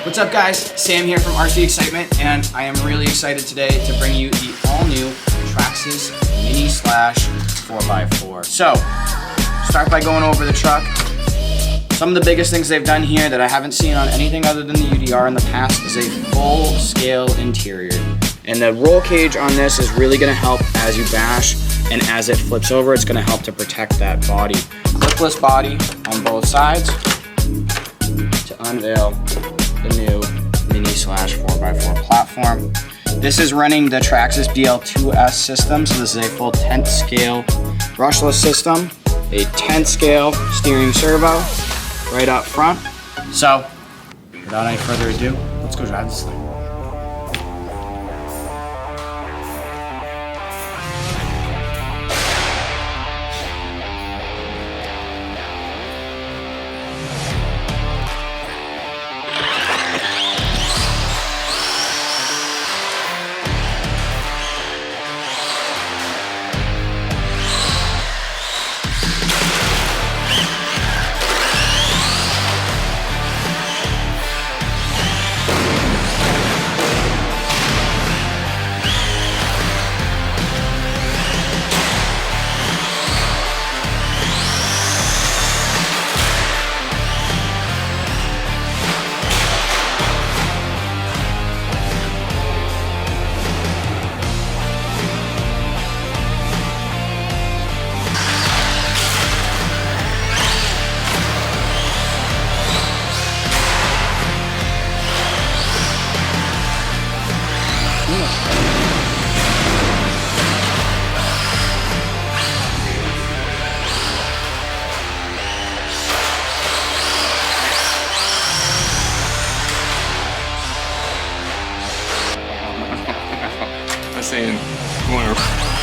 What's up guys, Sam here from RC Excitement, and I am really excited today to bring you the all-new Traxxas Mini Slash 4x4. So, start by going over the truck. Some of the biggest things they've done here that I haven't seen on anything other than the UDR in the past is a full-scale interior. And the roll cage on this is really going to help as you bash, and as it flips over, it's going to help to protect that body. Clipless body on both sides to unveil the new Mini Slash 4x4 platform. This is running the Traxxas BL2S system, so this is a full 10th scale brushless system, a 10th scale steering servo right up front. So, without any further ado, let's go drive this thing. Saying, come on.